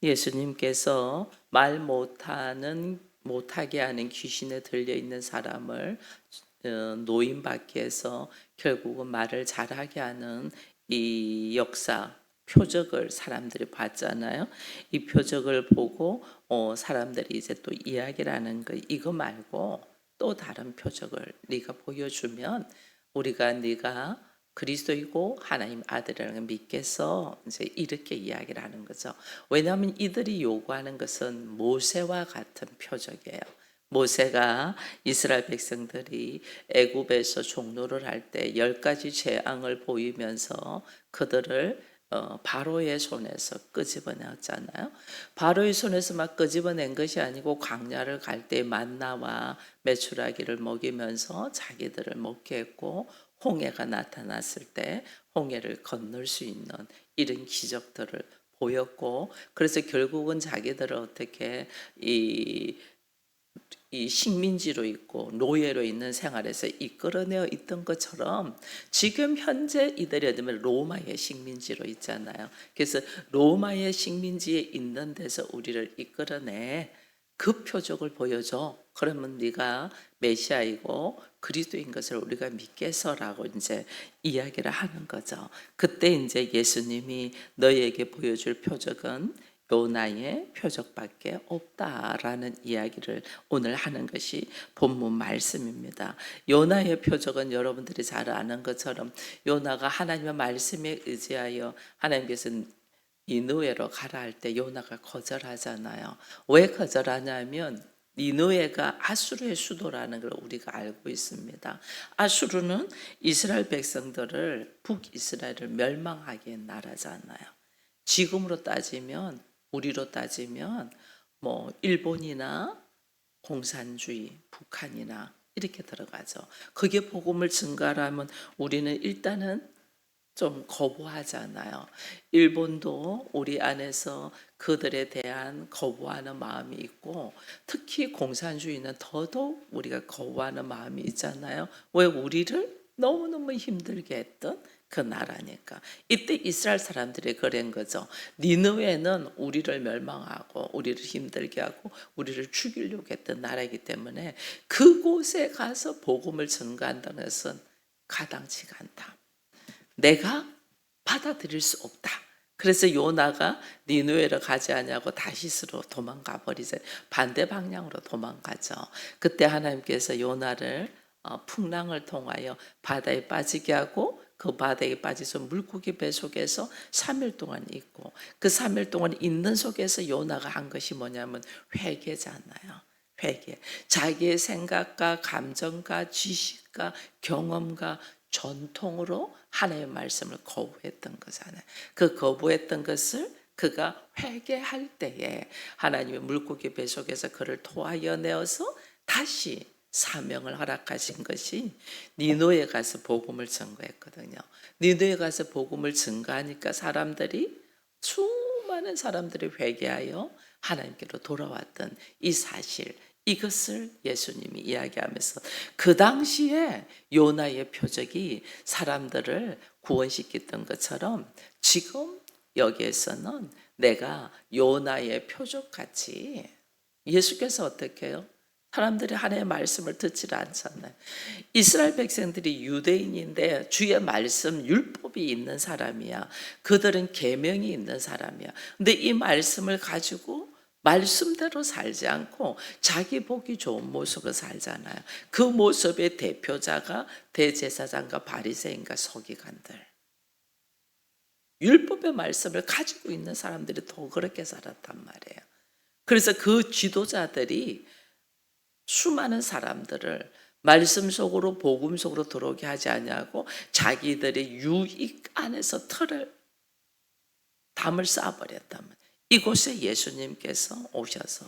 예수님께서 말 못하게 하는 귀신에 들려 있는 사람을 노인 밖에서 결국은 말을 잘하게 하는 이 역사 표적을 사람들이 봤잖아요. 이 표적을 보고 사람들이 이제 또 이야기를 하는 거, 이거 말고 또 다른 표적을 네가 보여주면 우리가 네가 그리스도이고 하나님 아들이라는 걸 믿겠어. 이제 이렇게 이야기를 하는 거죠. 왜냐하면 이들이 요구하는 것은 모세와 같은 표적이에요. 모세가 이스라엘 백성들이 애굽에서 종노를 할 때 10가지 재앙을 보이면서 그들을 바로의 손에서 끄집어내었잖아요. 바로의 손에서 막 끄집어낸 것이 아니고 광야를 갈 때 만나와 메추라기를 먹이면서 자기들을 먹게 했고, 홍해가 나타났을 때 홍해를 건널 수 있는 이런 기적들을 보였고, 그래서 결국은 자기들을 어떻게 이 식민지로 있고 노예로 있는 생활에서 이끌어내어 있던 것처럼 지금 현재 이들이 어쩌면 로마의 식민지로 있잖아요. 그래서 로마의 식민지에 있는 데서 우리를 이끌어내 그 표적을 보여줘. 그러면 네가 메시아이고 그리스도인 것을 우리가 믿겠어라고 이제 이야기를 하는 거죠. 그때 이제 예수님이 너희에게 보여줄 표적은 요나의 표적밖에 없다라는 이야기를 오늘 하는 것이 본문 말씀입니다. 요나의 표적은 여러분들이 잘 아는 것처럼 요나가 하나님의 말씀에 의지하여 하나님께서 니느웨로 가라 할 때 요나가 거절하잖아요. 왜 거절하냐면 니느웨가 아수르의 수도라는 걸 우리가 알고 있습니다. 아수르는 이스라엘 백성들을 북이스라엘을 멸망하게 한 나라잖아요. 지금으로 따지면 우리로 따지면 뭐 일본이나 공산주의, 북한이나 이렇게 들어가죠. 그게 복음을 증가하면 우리는 일단은 좀 거부하잖아요. 일본도 우리 안에서 그들에 대한 거부하는 마음이 있고, 특히 공산주의는 더더욱 우리가 거부하는 마음이 있잖아요. 왜? 우리를 너무너무 힘들게 했던 그 나라니까. 이때 이스라엘 사람들이 그런 거죠. 니느웨는 우리를 멸망하고 우리를 힘들게 하고 우리를 죽이려고 했던 나라이기 때문에 그곳에 가서 복음을 전가한다는 것은 가당치가 않다. 내가 받아들일 수 없다. 그래서 요나가 니느웨로 가지 않냐고 다시스로 도망가 버리죠. 반대 방향으로 도망가죠. 그때 하나님께서 요나를 풍랑을 통하여 바다에 빠지게 하고 그 바다에 빠져서 물고기 배 속에서 3일 동안 있고, 그 3일 동안 있는 속에서 요나가 한 것이 뭐냐면 회개잖아요. 회개. 자기의 생각과 감정과 지식과 경험과 전통으로 하나님의 말씀을 거부했던 거잖아요. 그 거부했던 것을 그가 회개할 때에 하나님의 물고기 배 속에서 그를 토하여 내어서 다시 사명을 허락하신 것이 니느웨에 가서 복음을 증거했거든요. 니느웨에 가서 복음을 증거하니까 수많은 사람들이 회개하여 하나님께로 돌아왔던 이 사실, 이것을 예수님이 이야기하면서 그 당시에 요나의 표적이 사람들을 구원시켰던 것처럼 지금 여기에서는 내가 요나의 표적같이, 예수께서 어떻게 해요? 사람들이 하나님의 말씀을 듣지 않잖아요. 이스라엘 백성들이 유대인인데 주의 말씀 율법이 있는 사람이야. 그들은 계명이 있는 사람이야. 근데 이 말씀을 가지고 말씀대로 살지 않고 자기 보기 좋은 모습으로 살잖아요. 그 모습의 대표자가 대제사장과 바리새인과 서기관들. 율법의 말씀을 가지고 있는 사람들이 더 그렇게 살았단 말이에요. 그래서 그 지도자들이 수많은 사람들을 말씀 속으로 복음 속으로 들어오게 하지 않냐고 자기들의 유익 안에서 담을 쌓아버렸다면, 이곳에 예수님께서 오셔서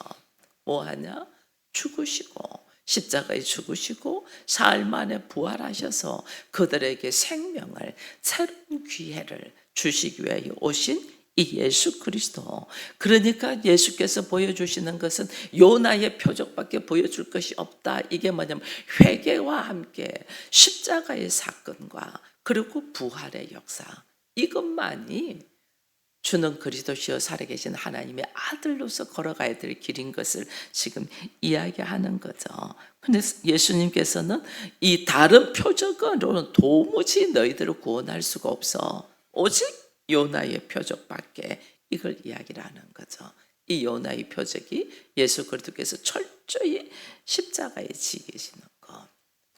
뭐하냐? 죽으시고 십자가에 죽으시고 사흘 만에 부활하셔서 그들에게 생명을, 새로운 기회를 주시기 위하여 오신 이 예수 그리스도. 그러니까 예수께서 보여주시는 것은 요나의 표적밖에 보여줄 것이 없다. 이게 뭐냐면 회개와 함께 십자가의 사건과 그리고 부활의 역사, 이것만이 주는 그리스도시요 살아계신 하나님의 아들로서 걸어가야 될 길인 것을 지금 이야기하는 거죠. 근데 예수님께서는 이 다른 표적으로는 도무지 너희들을 구원할 수가 없어. 오직 요나의 표적밖에, 이걸 이야기를 하는 거죠. 이 요나의 표적이 예수 그리스도께서 철저히 십자가에 지계시는 것.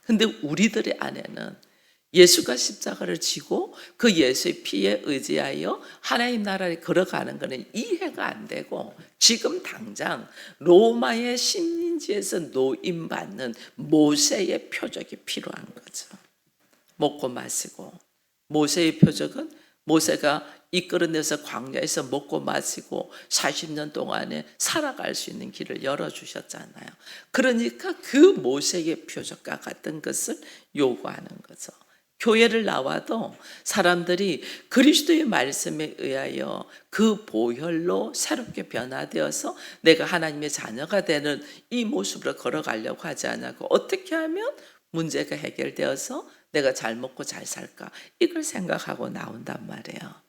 근데 우리들의 안에는 예수가 십자가를 지고 그 예수의 피에 의지하여 하나님 나라에 걸어가는 것은 이해가 안 되고, 지금 당장 로마의 식민지에서 노임받는 모세의 표적이 필요한 거죠. 먹고 마시고, 모세의 표적은 모세가 이끌어내서 광야에서 먹고 마시고 40년 동안에 살아갈 수 있는 길을 열어주셨잖아요. 그러니까 그 모세의 표적과 같은 것을 요구하는 거죠. 교회를 나와도 사람들이 그리스도의 말씀에 의하여 그 보혈로 새롭게 변화되어서 내가 하나님의 자녀가 되는 이 모습으로 걸어가려고 하지 않고, 어떻게 하면 문제가 해결되어서 내가 잘 먹고 잘 살까, 이걸 생각하고 나온단 말이에요.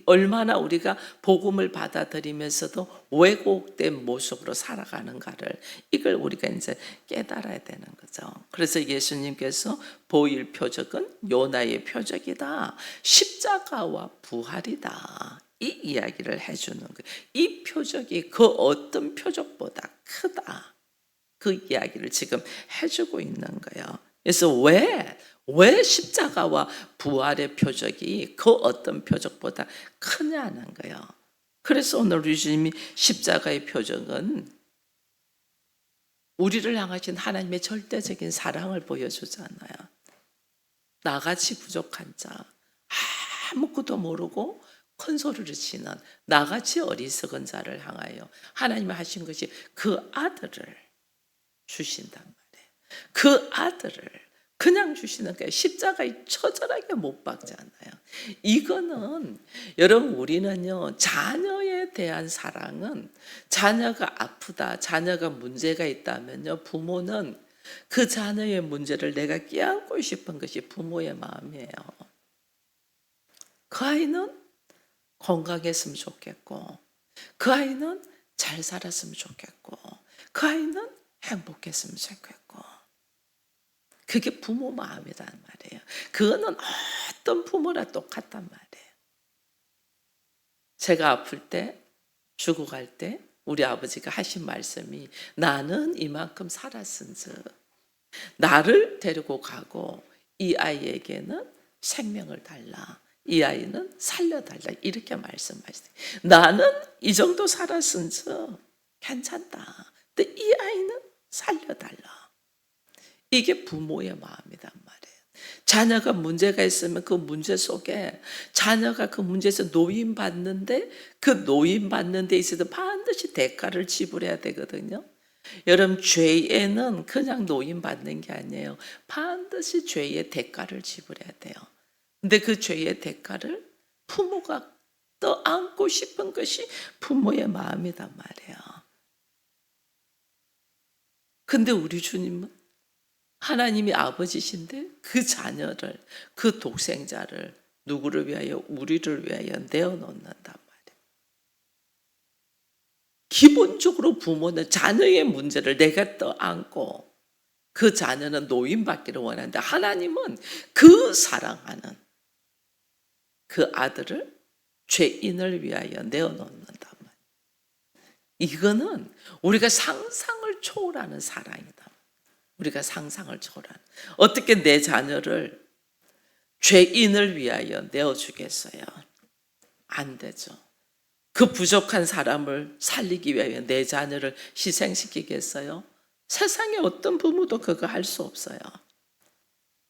얼마나 우리가 복음을 받아들이면서도 왜곡된 모습으로 살아가는가를, 이걸 우리가 이제 깨달아야 되는 거죠. 그래서 예수님께서 보일 표적은 요나의 표적이다, 십자가와 부활이다, 이 이야기를 해주는 거예요. 이 표적이 그 어떤 표적보다 크다, 그 이야기를 지금 해주고 있는 거예요. 그래서 왜 십자가와 부활의 표적이 그 어떤 표적보다 크냐는 거예요. 그래서 오늘 예수님이 십자가의 표적은 우리를 향하신 하나님의 절대적인 사랑을 보여주잖아요. 나같이 부족한 자, 아무것도 모르고 큰 소리를 치는 나같이 어리석은 자를 향하여 하나님이 하신 것이 그 아들을 주신단 말이에요. 그 아들을 그냥 주시는 거예요. 십자가에 처절하게 못 박잖아요. 이거는 여러분, 우리는요, 자녀에 대한 사랑은, 자녀가 아프다, 자녀가 문제가 있다면요, 부모는 그 자녀의 문제를 내가 껴안고 싶은 것이 부모의 마음이에요. 그 아이는 건강했으면 좋겠고, 그 아이는 잘 살았으면 좋겠고, 그 아이는 행복했으면 좋겠고, 그게 부모 마음이란 말이에요. 그거는 어떤 부모나 똑같단 말이에요. 제가 아플 때, 죽어갈 때 우리 아버지가 하신 말씀이, 나는 이만큼 살았은즉 나를 데리고 가고 이 아이에게는 생명을 달라, 이 아이는 살려달라, 이렇게 말씀하시대요. 나는 이 정도 살았은즉 괜찮다, 근데 이 아이는 살려달라. 이게 부모의 마음이란 말이에요. 자녀가 문제가 있으면 그 문제 속에, 자녀가 그 문제에서 노임받는데, 그 노임받는 데 있어서 반드시 대가를 지불해야 되거든요. 여러분, 죄에는 그냥 노임받는 게 아니에요. 반드시 죄의 대가를 지불해야 돼요. 근데 그 죄의 대가를 부모가 떠안고 싶은 것이 부모의 마음이란 말이에요. 근데 우리 주님은 하나님이 아버지신데 그 자녀를, 그 독생자를 누구를 위하여? 우리를 위하여 내어놓는단 말이에요. 기본적으로 부모는 자녀의 문제를 내가 떠안고 그 자녀는 노인받기를 원하는데, 하나님은 그 사랑하는 그 아들을 죄인을 위하여 내어놓는단 말이에요. 이거는 우리가 상상을 초월하는 사랑이다. 우리가 상상을 초월하는. 어떻게 내 자녀를 죄인을 위하여 내어주겠어요? 안 되죠. 그 부족한 사람을 살리기 위하여 내 자녀를 희생시키겠어요? 세상에 어떤 부모도 그거 할 수 없어요.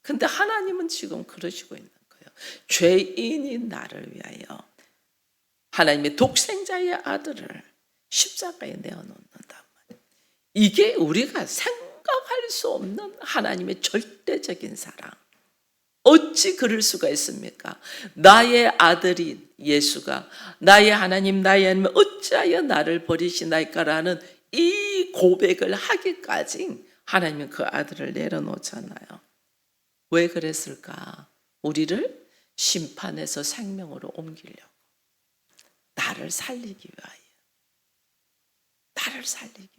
근데 하나님은 지금 그러시고 있는 거예요. 죄인인 나를 위하여 하나님의 독생자의 아들을 십자가에 내어놓는단 말이에요. 이게 우리가 생각할 수 없는 하나님의 절대적인 사랑. 어찌 그럴 수가 있습니까? 나의 아들인 예수가, 나의 하나님, 나의 하나님, 어찌하여 나를 버리시나이까라는 이 고백을 하기까지 하나님은 그 아들을 내려놓잖아요. 왜 그랬을까? 우리를 심판에서 생명으로 옮기려고. 나를 살리기 위하여. 나를 살리기 위하여.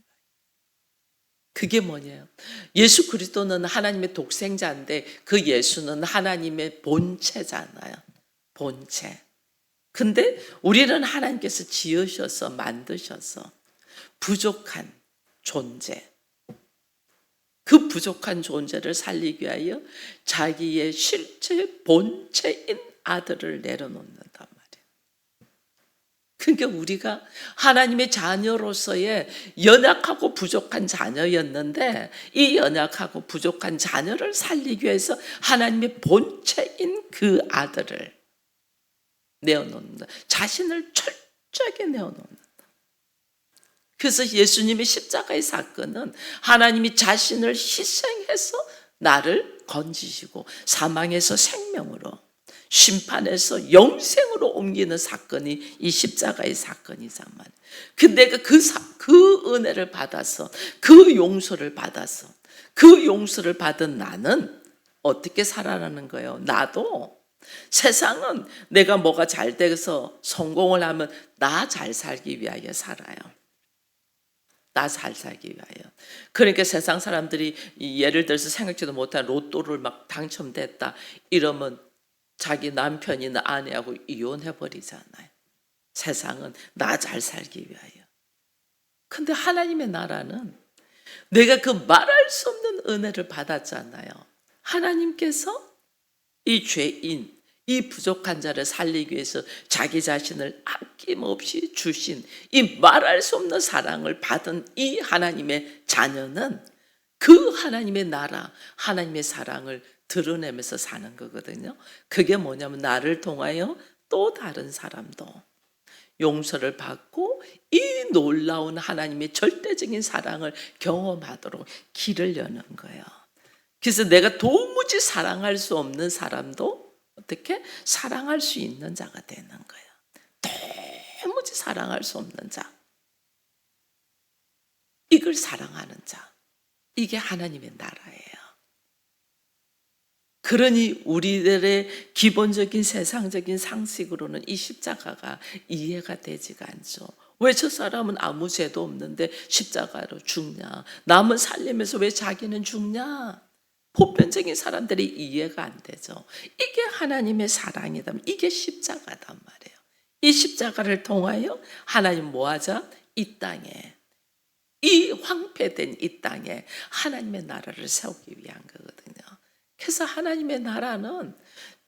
그게 뭐냐요? 예수 그리스도는 하나님의 독생자인데 그 예수는 하나님의 본체잖아요. 본체. 근데 우리는 하나님께서 지으셔서 만드셔서 부족한 존재, 그 부족한 존재를 살리기 위하여 자기의 실체 본체인 아들을 내려놓는단 말이에요. 그러니까 우리가 하나님의 자녀로서의 연약하고 부족한 자녀였는데 이 연약하고 부족한 자녀를 살리기 위해서 하나님의 본체인 그 아들을 내어놓는다. 자신을 철저하게 내어놓는다. 그래서 예수님의 십자가의 사건은 하나님이 자신을 희생해서 나를 건지시고 사망에서 생명으로, 심판에서 영생으로 옮기는 사건이 이 십자가의 사건이잖아요. 내가 그 은혜를 받아서, 그 용서를 받아서, 그 용서를 받은 나는 어떻게 살아가는 거예요? 나도 세상은 내가 뭐가 잘 돼서 성공을 하면 나 잘 살기 위하여 살아요. 나 잘 살기 위하여. 그러니까 세상 사람들이 예를 들어서 생각지도 못한 로또를 막 당첨됐다 이러면 자기 남편이나 아내하고 이혼해버리잖아요. 세상은 나 잘 살기 위하여. 근데 하나님의 나라는 내가 그 말할 수 없는 은혜를 받았잖아요. 하나님께서 이 죄인, 이 부족한 자를 살리기 위해서 자기 자신을 아낌없이 주신 이 말할 수 없는 사랑을 받은 이 하나님의 자녀는 그 하나님의 나라, 하나님의 사랑을 드러내면서 사는 거거든요. 그게 뭐냐면 나를 통하여 또 다른 사람도 용서를 받고 이 놀라운 하나님의 절대적인 사랑을 경험하도록 길을 여는 거예요. 그래서 내가 도무지 사랑할 수 없는 사람도 어떻게 사랑할 수 있는 자가 되는 거예요. 도무지 사랑할 수 없는 자. 이걸 사랑하는 자. 이게 하나님의 나라예요. 그러니 우리들의 기본적인 세상적인 상식으로는 이 십자가가 이해가 되지가 않죠. 왜 저 사람은 아무 죄도 없는데 십자가로 죽냐? 남을 살리면서 왜 자기는 죽냐? 보편적인 사람들이 이해가 안 되죠. 이게 하나님의 사랑이다. 이게 십자가단 말이에요. 이 십자가를 통하여 하나님 뭐하자? 이 땅에, 이 황폐된 이 땅에 하나님의 나라를 세우기 위한 거거든요. 그래서 하나님의 나라는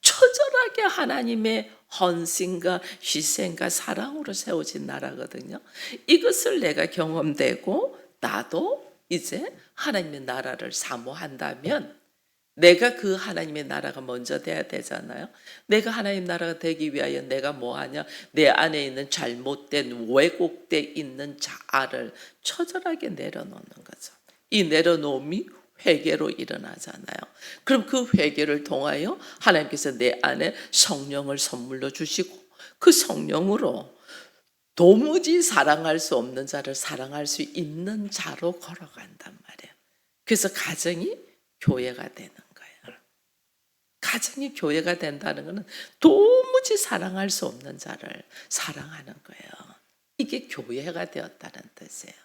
처절하게 하나님의 헌신과 희생과 사랑으로 세워진 나라거든요. 이것을 내가 경험되고 나도 이제 하나님의 나라를 사모한다면 내가 그 하나님의 나라가 먼저 돼야 되잖아요. 내가 하나님 나라가 되기 위하여 내가 뭐하냐? 내 안에 있는 잘못된 왜곡돼 있는 자아를 처절하게 내려놓는 거죠. 이 내려놓음이 회개로 일어나잖아요. 그럼 그 회개를 통하여 하나님께서 내 안에 성령을 선물로 주시고 그 성령으로 도무지 사랑할 수 없는 자를 사랑할 수 있는 자로 걸어간단 말이에요. 그래서 가정이 교회가 되는 거예요. 가정이 교회가 된다는 것은 도무지 사랑할 수 없는 자를 사랑하는 거예요. 이게 교회가 되었다는 뜻이에요.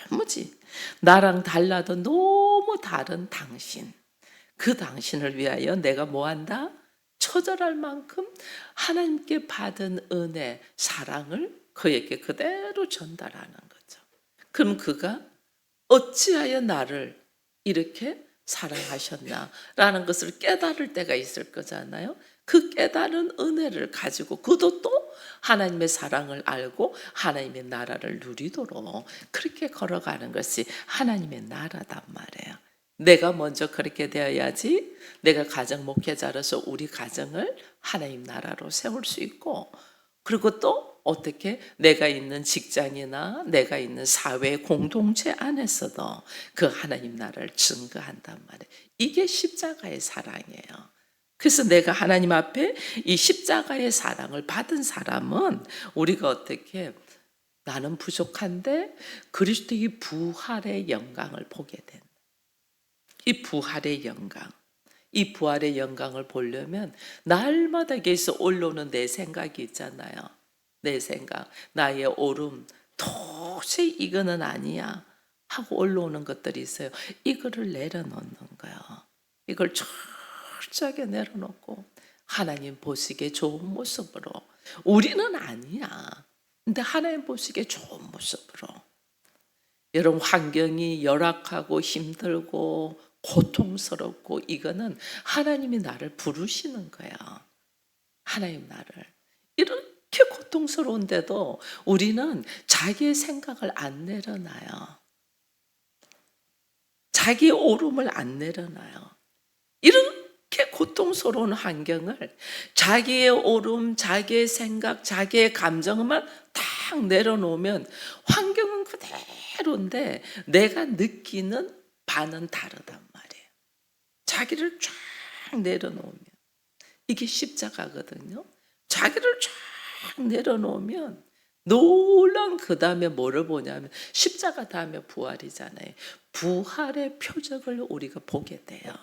도무지 나랑 달라도 너무 다른 당신, 그 당신을 위하여 내가 뭐한다? 처절할 만큼 하나님께 받은 은혜, 사랑을 그에게 그대로 전달하는 거죠. 그럼 그가 어찌하여 나를 이렇게 사랑하셨나라는 것을 깨달을 때가 있을 거잖아요. 그 깨달은 은혜를 가지고 그도 또 하나님의 사랑을 알고 하나님의 나라를 누리도록 그렇게 걸어가는 것이 하나님의 나라단 말이에요. 내가 먼저 그렇게 되어야지 내가 가정 목회자로서 우리 가정을 하나님 나라로 세울 수 있고, 그리고 또 어떻게 내가 있는 직장이나 내가 있는 사회 공동체 안에서도 그 하나님 나라를 증거한단 말이에요. 이게 십자가의 사랑이에요. 그래서 내가 하나님 앞에 이 십자가의 사랑을 받은 사람은 우리가 어떻게 나는 부족한데 그리스도의 부활의 영광을 보게 된다. 이 부활의 영광, 이 부활의 영광을 보려면 날마다 계속 올라오는 내 생각이 있잖아요. 내 생각, 나의 오름, 도저히 이거는 아니야 하고 올라오는 것들이 있어요. 이거를 내려놓는 거예요. 이걸 철저하게 내려놓고 하나님 보시기에 좋은 모습으로, 우리는 아니야. 근데 하나님 보시기에 좋은 모습으로, 여러분 환경이 열악하고 힘들고 고통스럽고 이거는 하나님이 나를 부르시는 거야. 하나님 나를. 이렇게 고통스러운데도 우리는 자기의 생각을 안 내려놔요. 자기의 오름을 안 내려놔요. 이렇게 고통스러운 환경을 자기의 오름, 자기의 생각, 자기의 감정만 딱 내려놓으면 환경은 그대로인데 내가 느끼는 바는 다르단 말이에요. 자기를 쫙 내려놓으면 이게 십자가거든요. 자기를 쫙 내려놓으면 놀라운, 그 다음에 뭐를 보냐면 십자가 다음에 부활이잖아요. 부활의 표적을 우리가 보게 돼요.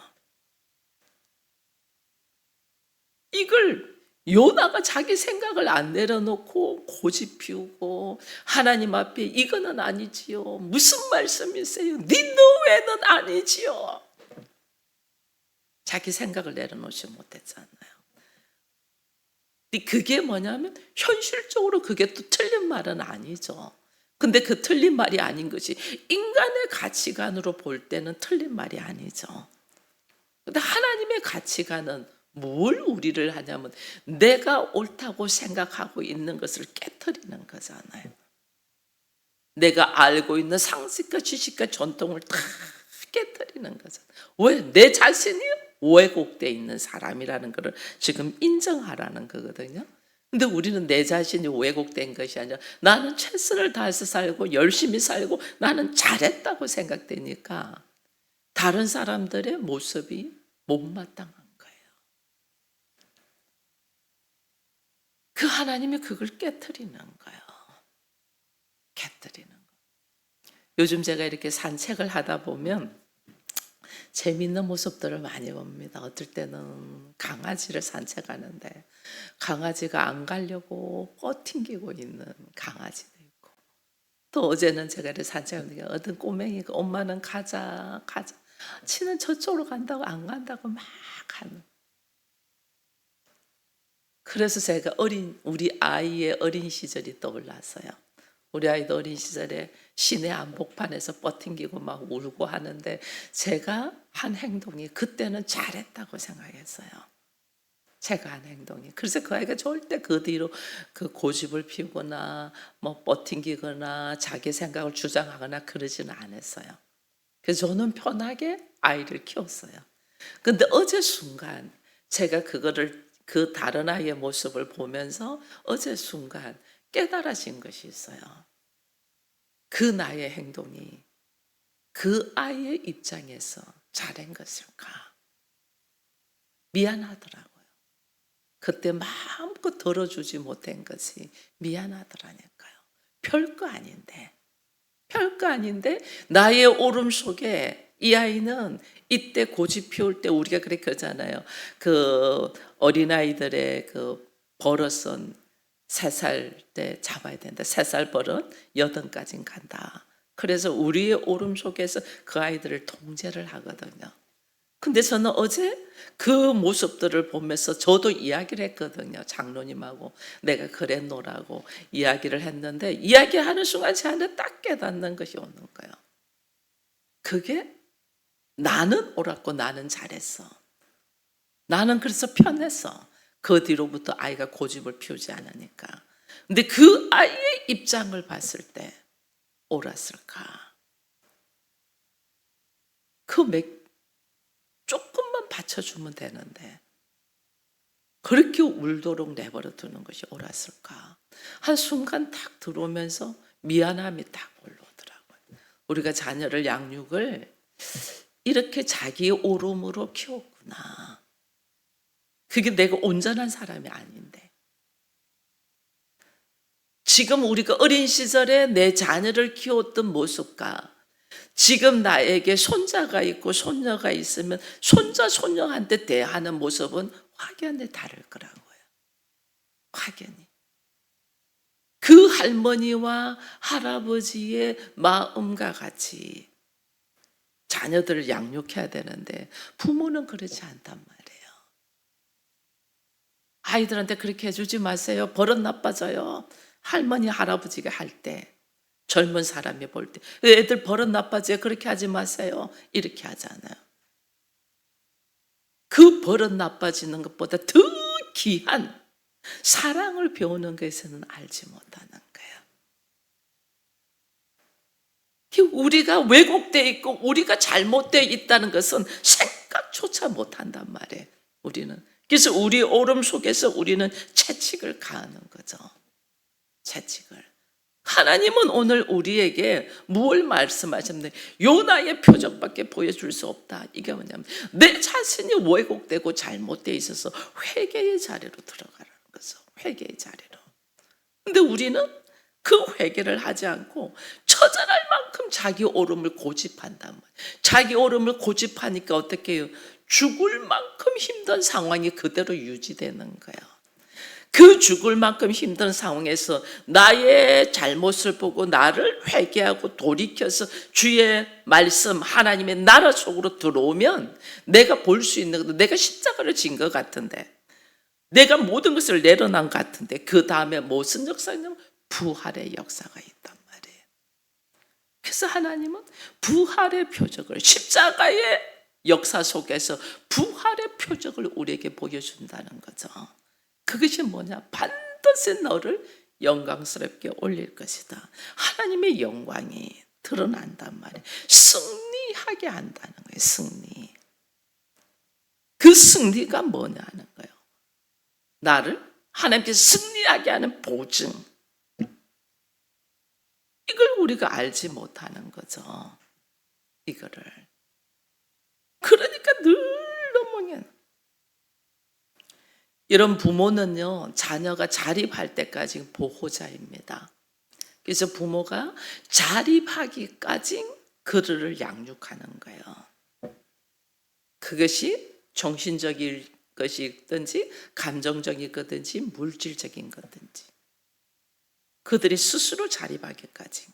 이걸 요나가 자기 생각을 안 내려놓고 고집 피우고 하나님 앞에 이거는 아니지요. 무슨 말씀이세요? 니느웨는 아니지요. 자기 생각을 내려놓지 못했잖아요. 그게 뭐냐면 현실적으로 그게 또 틀린 말은 아니죠. 근데 그 틀린 말이 아닌 것이 인간의 가치관으로 볼 때는 틀린 말이 아니죠. 근데 하나님의 가치관은 뭘 우리를 하냐면 내가 옳다고 생각하고 있는 것을 깨트리는 거잖아요. 내가 알고 있는 상식과 지식과 전통을 다 깨트리는 거잖아요. 왜? 내 자신이 왜곡되어 있는 사람이라는 것을 지금 인정하라는 거거든요. 근데 우리는 내 자신이 왜곡된 것이 아니라 나는 최선을 다해서 살고 열심히 살고 나는 잘했다고 생각되니까 다른 사람들의 모습이 못마땅한 거예요. 그 하나님이 그걸 깨트리는 거예요. 깨트리는 거. 요즘 제가 이렇게 산책을 하다 보면 재미있는 모습들을 많이 봅니다. 어떨 때는 강아지를 산책하는데 강아지가 안 가려고 뻗팅기고 있는 강아지도 있고, 또 어제는 제가 이렇게 산책하는데 어떤 꼬맹이가 엄마는 가자 가자, 치는 저쪽으로 간다고 안 간다고 막 하는. 그래서 제가 우리 아이의 어린 시절이 떠올랐어요. 우리 아이도 어린 시절에 시내 한복판에서 뻗팅기고 막 울고 하는데 제가 한 행동이 그때는 잘했다고 생각했어요. 제가 한 행동이. 그래서 그 아이가 절대 그 뒤로 그 고집을 피우거나 뭐 뻗팅기거나 자기 생각을 주장하거나 그러지는 않았어요. 그래서 저는 편하게 아이를 키웠어요. 근데 어제 순간 제가 그거를, 그 다른 아이의 모습을 보면서 어제 순간 깨달아진 것이 있어요. 그 나의 행동이 그 아이의 입장에서 잘한 것일까? 미안하더라고요. 그때 마음껏 들어주지 못한 것이 미안하더라니까요. 별거 아닌데. 별거 아닌데 나의 오름 속에 이 아이는 이때 고집 피울 때 우리가 그렇게 하잖아요. 그 어린아이들의 그 버릇은 3살 때 잡아야 된다. 3살 버릇 8까지는 간다. 그래서 우리의 오름 속에서 그 아이들을 통제를 하거든요. 근데 저는 어제 그 모습들을 보면서 저도 이야기를 했거든요. 장로님하고 내가 그랬노라고 이야기를 했는데 이야기하는 순간 제 안에 딱 깨닫는 것이 오는 거예요. 그게 나는 옳았고 나는 잘했어. 나는 그래서 편했어. 그 뒤로부터 아이가 고집을 피우지 않으니까. 근데 그 아이의 입장을 봤을 때 옳았을까? 조금만 받쳐주면 되는데 그렇게 울도록 내버려 두는 것이 옳았을까? 한순간 딱 들어오면서 미안함이 딱 올라오더라고요. 우리가 자녀를 양육을 이렇게 자기의 오름으로 키웠구나. 그게 내가 온전한 사람이 아닌데. 지금 우리가 어린 시절에 내 자녀를 키웠던 모습과 지금 나에게 손자가 있고 손녀가 있으면 손자, 손녀한테 대하는 모습은 확연히 다를 거라고요. 확연히. 그 할머니와 할아버지의 마음과 같이 자녀들을 양육해야 되는데 부모는 그렇지 않단 말이에요. 아이들한테 그렇게 해주지 마세요. 버릇 나빠져요. 할머니 할아버지가 할 때, 젊은 사람이 볼 때 애들 버릇 나빠져요. 그렇게 하지 마세요. 이렇게 하잖아요. 그 버릇 나빠지는 것보다 더 귀한 사랑을 배우는 것에는 알지 못하는 거예요. 우리가 왜곡되어 있고 우리가 잘못되어 있다는 것은 생각조차 못한단 말이에요. 우리는. 그래서 우리 오름 속에서 우리는 채찍을 가하는 거죠. 채찍을. 하나님은 오늘 우리에게 뭘 말씀하셨는데 요나의 표적밖에 보여줄 수 없다. 이게 뭐냐면 내 자신이 왜곡되고 잘못되어 있어서 회개의 자리로 들어가라는 거죠. 회개의 자리로. 근데 우리는 그 회개를 하지 않고 처절할 만큼 자기 오름을 고집한단 말이에요. 자기 오름을 고집하니까 어떻게 해요? 죽을 만큼 힘든 상황이 그대로 유지되는 거예요. 그 죽을 만큼 힘든 상황에서 나의 잘못을 보고 나를 회개하고 돌이켜서 주의 말씀 하나님의 나라 속으로 들어오면 내가 볼 수 있는 것도 내가 십자가를 진 것 같은데 내가 모든 것을 내려놓은 것 같은데 그 다음에 무슨 역사냐면 부활의 역사가 있단 말이에요. 그래서 하나님은 부활의 표적을 십자가의 역사 속에서 부활의 표적을 우리에게 보여준다는 거죠. 그것이 뭐냐? 반드시 너를 영광스럽게 올릴 것이다. 하나님의 영광이 드러난단 말이에요. 승리하게 한다는 거예요. 승리. 그 승리가 뭐냐는 거예요. 나를 하나님께서 승리하게 하는 보증. 이걸 우리가 알지 못하는 거죠. 이거를. 그러니까 늘 너무 이런 부모는요, 자녀가 자립할 때까지 보호자입니다. 그래서 부모가 자립하기까지 그들을 양육하는 거예요. 그것이 정신적인 것이든지 감정적인 것든지 물질적인 것든지 그들이 스스로 자립하기까지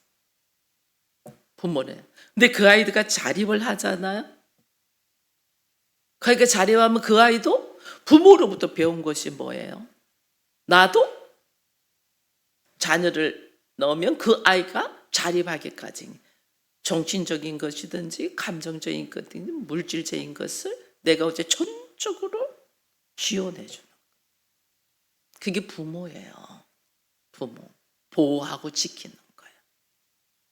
부모는. 근데 그 아이가 자립을 하잖아요. 그러니까 자립하면 그 아이도 부모로부터 배운 것이 뭐예요? 나도 자녀를 넣으면 그 아이가 자립하기까지 정신적인 것이든지 감정적인 것이든지 물질적인 것을 내가 어째 전적으로 지원해 주는 그게 부모예요. 부모. 보호하고 지키는 거예요.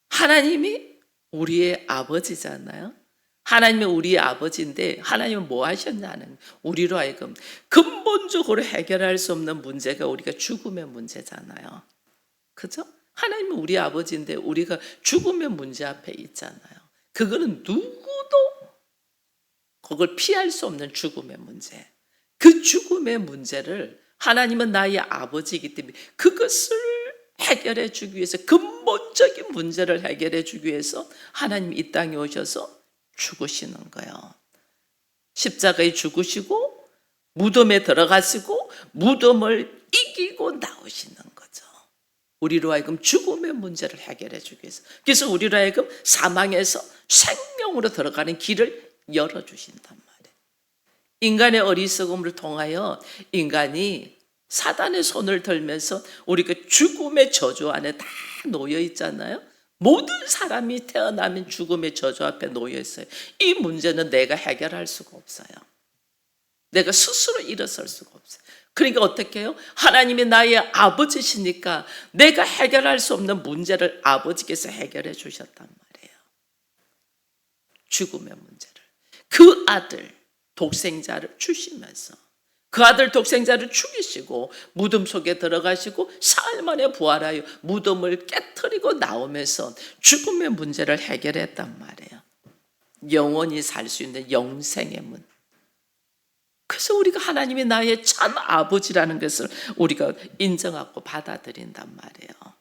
하나님이 우리의 아버지잖아요. 하나님이 우리의 아버지인데 하나님은 뭐 하셨냐는 우리로 하여금 근본적으로 해결할 수 없는 문제가 우리가 죽음의 문제잖아요. 그죠? 하나님은 우리 아버지인데 우리가 죽음의 문제 앞에 있잖아요. 그거는 누구도 그걸 피할 수 없는 죽음의 문제. 그 죽음의 문제를 하나님은 나의 아버지이기 때문에 그것을 해결해 주기 위해서 근본적인 문제를 해결해 주기 위해서 하나님이 이 땅에 오셔서 죽으시는 거예요. 십자가에 죽으시고 무덤에 들어가시고 무덤을 이기고 나오시는 거죠. 우리로 하여금 죽음의 문제를 해결해 주기 위해서. 그래서 우리로 하여금 사망에서 생명으로 들어가는 길을 열어주신단 말이에요. 인간의 어리석음을 통하여 인간이 사단의 손을 들면서 우리가 죽음의 저주 안에 다 놓여 있잖아요. 모든 사람이 태어나면 죽음의 저주 앞에 놓여 있어요. 이 문제는 내가 해결할 수가 없어요. 내가 스스로 일어설 수가 없어요. 그러니까 어떻게 해요? 하나님이 나의 아버지시니까 내가 해결할 수 없는 문제를 아버지께서 해결해 주셨단 말이에요. 죽음의 문제를. 그 아들 독생자를 주시면서 그 아들 독생자를 죽이시고 무덤 속에 들어가시고 사흘 만에 부활하여 무덤을 깨트리고 나오면서 죽음의 문제를 해결했단 말이에요. 영원히 살 수 있는 영생의 문. 그래서 우리가 하나님이 나의 참 아버지라는 것을 우리가 인정하고 받아들인단 말이에요.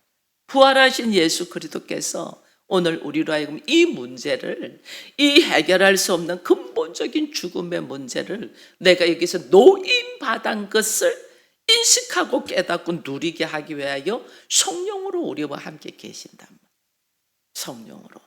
부활하신 예수 그리스도께서 오늘 우리로 하여금 이 문제를, 이 해결할 수 없는 근본적인 죽음의 문제를 내가 여기서 노임받은 것을 인식하고 깨닫고 누리게 하기 위하여 성령으로 우리와 함께 계신단 말이에요. 성령으로.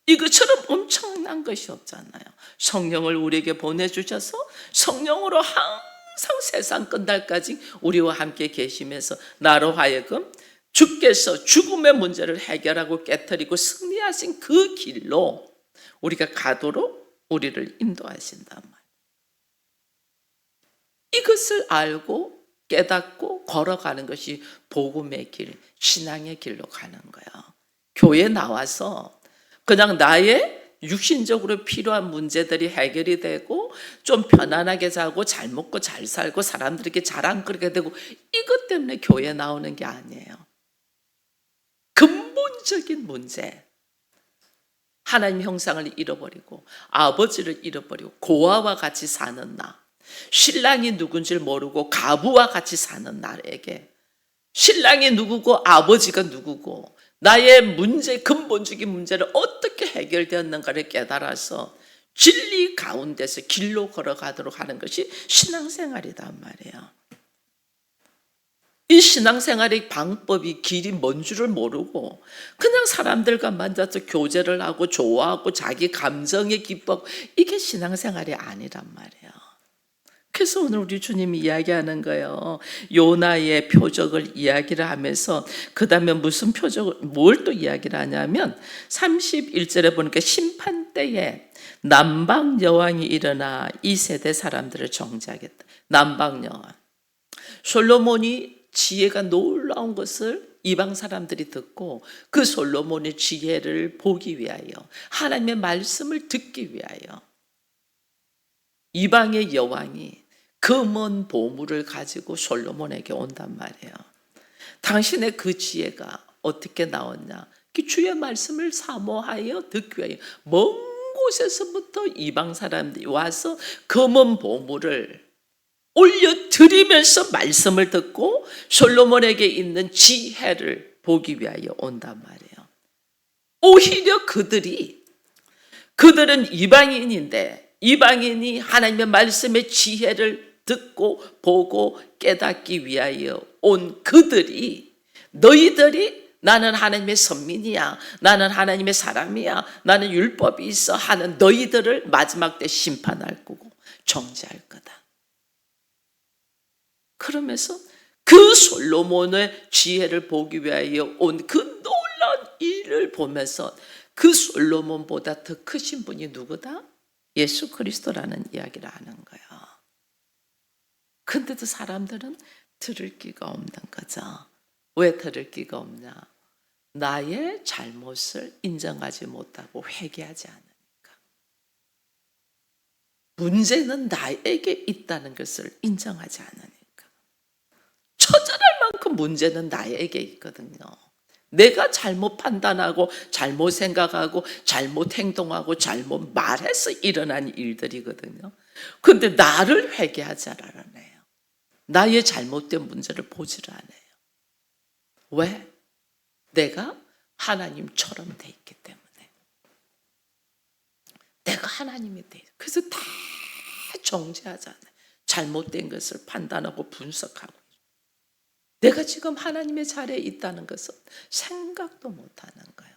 이것처럼 엄청난 것이 없잖아요. 성령을 우리에게 보내주셔서 성령으로 항상 세상 끝날까지 우리와 함께 계시면서 나로 하여금 주께서 죽음의 문제를 해결하고 깨뜨리고 승리하신 그 길로 우리가 가도록 우리를 인도하신단 말이에요. 이것을 알고 깨닫고 걸어가는 것이 복음의 길, 신앙의 길로 가는 거예요. 교회 나와서 그냥 나의 육신적으로 필요한 문제들이 해결이 되고 좀 편안하게 자고 잘 먹고 잘 살고 사람들에게 잘 안 그러게 되고 이것 때문에 교회 나오는 게 아니에요. 근본적인 문제. 하나님 형상을 잃어버리고 아버지를 잃어버리고 고아와 같이 사는 나, 신랑이 누군지를 모르고 가부와 같이 사는 나에게 신랑이 누구고 아버지가 누구고 나의 문제, 근본적인 문제를 어떻게 해결되었는가를 깨달아서 진리 가운데서 길로 걸어가도록 하는 것이 신앙생활이란 말이에요. 이 신앙생활의 방법이 길이 뭔 줄을 모르고 그냥 사람들과 만나서 교제를 하고 좋아하고 자기 감정에 기뻐하고 이게 신앙생활이 아니란 말이에요. 그래서 오늘 우리 주님이 이야기하는 거예요. 요나의 표적을 이야기를 하면서 그 다음에 무슨 표적을 뭘 또 이야기를 하냐면 31절에 보니까 심판 때에 남방 여왕이 일어나 이 세대 사람들을 정죄하겠다. 남방 여왕. 솔로몬이 지혜가 놀라운 것을 이방 사람들이 듣고 그 솔로몬의 지혜를 보기 위하여 하나님의 말씀을 듣기 위하여 이방의 여왕이 금은 보물을 가지고 솔로몬에게 온단 말이에요. 당신의 그 지혜가 어떻게 나왔냐? 주의 말씀을 사모하여 듣기 위하여 먼 곳에서부터 이방 사람들이 와서 금은 보물을 올려드리면서 말씀을 듣고 솔로몬에게 있는 지혜를 보기 위하여 온단 말이에요. 오히려 그들은 이방인인데 이방인이 하나님의 말씀의 지혜를 듣고 보고 깨닫기 위하여 온 그들이 너희들이 나는 하나님의 선민이야, 나는 하나님의 사람이야, 나는 율법이 있어 하는 너희들을 마지막 때 심판할 거고 정죄할 거다. 그러면서 그 솔로몬의 지혜를 보기 위하여 온 그 놀라운 일을 보면서 그 솔로몬보다 더 크신 분이 누구다? 예수 그리스도라는 이야기를 하는 거예요. 근데도 사람들은 들을 기가 없는 거죠. 왜 들을 기가 없냐? 나의 잘못을 인정하지 못하고 회개하지 않으니까. 문제는 나에게 있다는 것을 인정하지 않으니까. 처절할 만큼 문제는 나에게 있거든요. 내가 잘못 판단하고 잘못 생각하고 잘못 행동하고 잘못 말해서 일어난 일들이거든요. 그런데 나를 회개하지 않아요. 나의 잘못된 문제를 보지를 않아요. 왜? 내가 하나님처럼 돼 있기 때문에. 내가 하나님이 돼 있어요. 그래서 다 정죄하잖아요. 잘못된 것을 판단하고 분석하고. 내가 지금 하나님의 자리에 있다는 것은 생각도 못하는 거예요.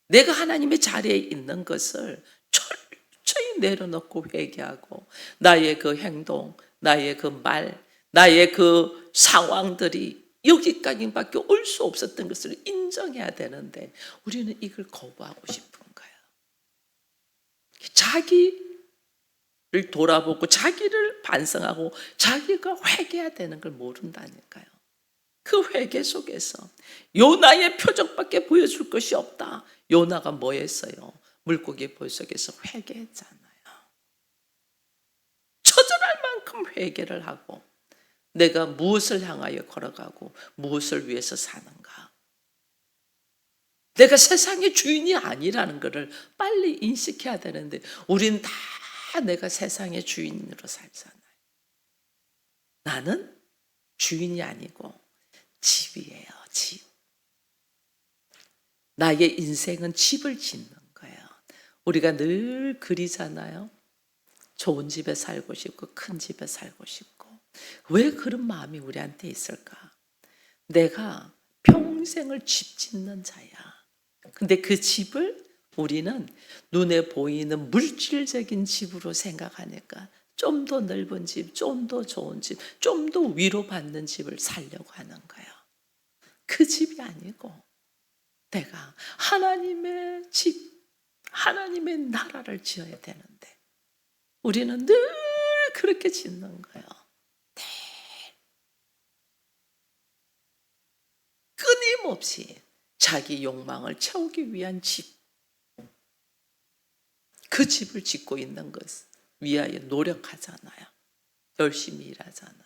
내가 하나님의 자리에 있는 것을 철저히 내려놓고 회개하고 나의 그 행동, 나의 그 말, 나의 그 상황들이 여기까지밖에 올 수 없었던 것을 인정해야 되는데 우리는 이걸 거부하고 싶은 거예요. 자기를 돌아보고 자기를 반성하고 자기가 회개해야 되는 걸 모른다니까요. 그 회개 속에서 요나의 표적밖에 보여줄 것이 없다. 요나가 뭐 했어요? 물고기 볼 속에서 회개했잖아요. 처절할 만큼 회개를 하고 내가 무엇을 향하여 걸어가고 무엇을 위해서 사는가. 내가 세상의 주인이 아니라는 것을 빨리 인식해야 되는데 우린 다 내가 세상의 주인으로 살잖아요. 나는 주인이 아니고 집이에요. 집. 나의 인생은 집을 짓는 거예요. 우리가 늘 그리잖아요. 좋은 집에 살고 싶고 큰 집에 살고 싶고 왜 그런 마음이 우리한테 있을까? 내가 평생을 집 짓는 자야. 근데 그 집을 우리는 눈에 보이는 물질적인 집으로 생각하니까 좀 더 넓은 집, 좀 더 좋은 집, 좀 더 위로받는 집을 살려고 하는 거예요. 그 집이 아니고 내가 하나님의 집, 하나님의 나라를 지어야 되는데 우리는 늘 그렇게 짓는 거예요. 끊임없이 자기 욕망을 채우기 위한 집, 그 집을 짓고 있는 것 위하여 노력하잖아요. 열심히 일하잖아요.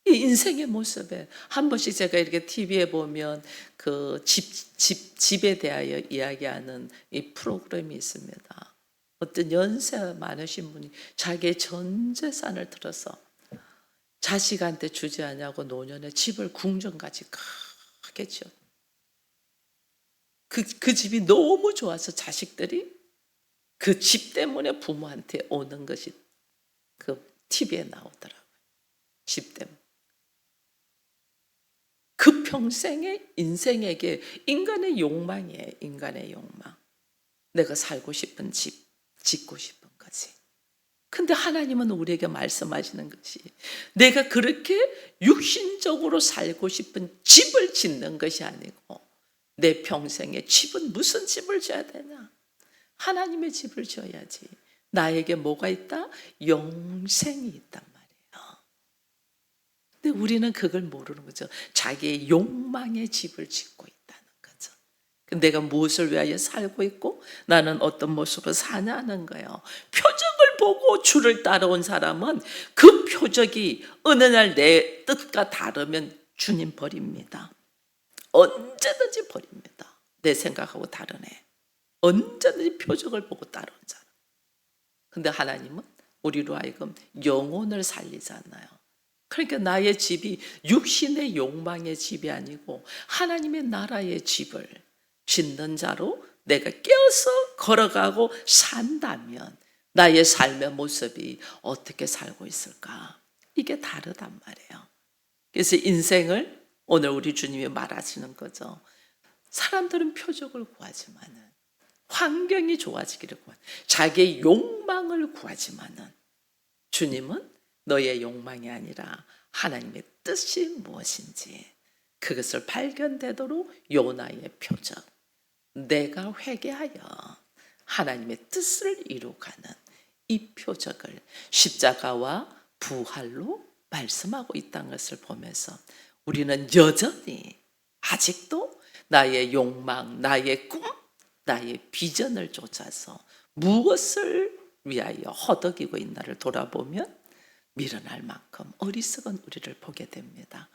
이 인생의 모습에 한 번씩 제가 이렇게 TV에 보면 그 집에 대하여 이야기하는 이 프로그램이 있습니다. 어떤 연세 많으신 분이 자기의 전 재산을 들어서 자식한테 주지 않냐고 노년에 집을 궁전까지 크게 지었. 그 집이 너무 좋아서 자식들이 그 집 때문에 부모한테 오는 것이 그 TV에 나오더라고요. 집 때문에. 그 평생의 인생에게 인간의 욕망이에요. 인간의 욕망. 내가 살고 싶은 집, 짓고 싶은 거지. 근데 하나님은 우리에게 말씀하시는 것이 내가 그렇게 육신적으로 살고 싶은 집을 짓는 것이 아니고 내 평생의 집은 무슨 집을 지어야 되냐? 하나님의 집을 지어야지. 나에게 뭐가 있다? 영생이 있단 말이에요. 근데 우리는 그걸 모르는 거죠. 자기의 욕망의 집을 짓고 있다는 거죠. 내가 무엇을 위하여 살고 있고 나는 어떤 모습으로 사냐는 거예요. 표적을 보고 주를 따라온 사람은 그 표적이 어느 날 내 뜻과 다르면 주님 버립니다. 언제든지 버립니다. 내 생각하고 다르네. 언제든지 표적을 보고 따라온 사람. 근데 하나님은 우리로 하여금 영혼을 살리잖아요. 그러니까 나의 집이 육신의 욕망의 집이 아니고 하나님의 나라의 집을 짓는 자로 내가 깨어서 걸어가고 산다면 나의 삶의 모습이 어떻게 살고 있을까? 이게 다르단 말이에요. 그래서 인생을 오늘 우리 주님이 말하시는 거죠. 사람들은 표적을 구하지만은 환경이 좋아지기를 구하는 자기의 욕망을 구하지만은 주님은 너의 욕망이 아니라 하나님의 뜻이 무엇인지 그것을 발견되도록 요나의 표적, 내가 회개하여 하나님의 뜻을 이루가는 이 표적을 십자가와 부활로 말씀하고 있다는 것을 보면서 우리는 여전히 아직도 나의 욕망, 나의 꿈, 나의 비전을 쫓아서 무엇을 위하여 허덕이고 있나를 돌아보면 미련할 만큼 어리석은 우리를 보게 됩니다.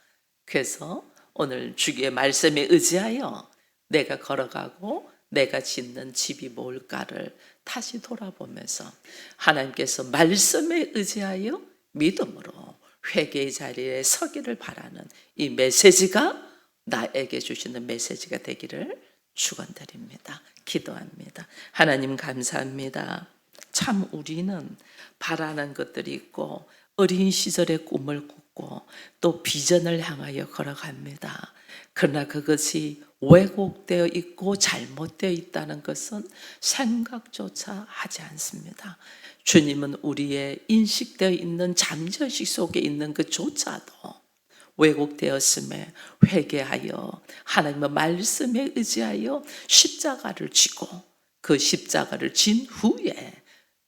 그래서 오늘 주기의 말씀에 의지하여 내가 걸어가고 내가 짓는 집이 뭘까를 다시 돌아보면서 하나님께서 말씀에 의지하여 믿음으로 회개의 자리에 서기를 바라는 이 메시지가 나에게 주시는 메시지가 되기를 축원드립니다. 기도합니다. 하나님 감사합니다. 참 우리는 바라는 것들이 있고 어린 시절의 꿈을 꾸고 또 비전을 향하여 걸어갑니다. 그러나 그것이 왜곡되어 있고 잘못되어 있다는 것은 생각조차 하지 않습니다. 주님은 우리의 인식되어 있는 잠재의식 속에 있는 것조차도 왜곡되었음에 회개하여 하나님의 말씀에 의지하여 십자가를 지고 그 십자가를 진 후에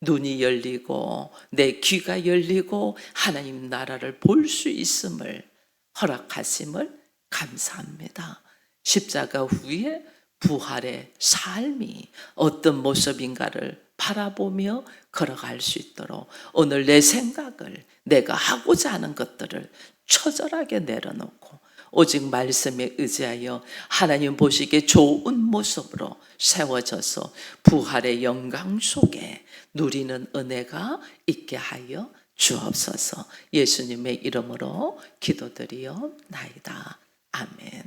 눈이 열리고 내 귀가 열리고 하나님 나라를 볼 수 있음을 허락하심을 감사합니다. 십자가 후에 부활의 삶이 어떤 모습인가를 바라보며 걸어갈 수 있도록 오늘 내 생각을 내가 하고자 하는 것들을 처절하게 내려놓고 오직 말씀에 의지하여 하나님 보시기에 좋은 모습으로 세워져서 부활의 영광 속에 누리는 은혜가 있게 하여 주옵소서. 예수님의 이름으로 기도드리옵나이다. 아멘.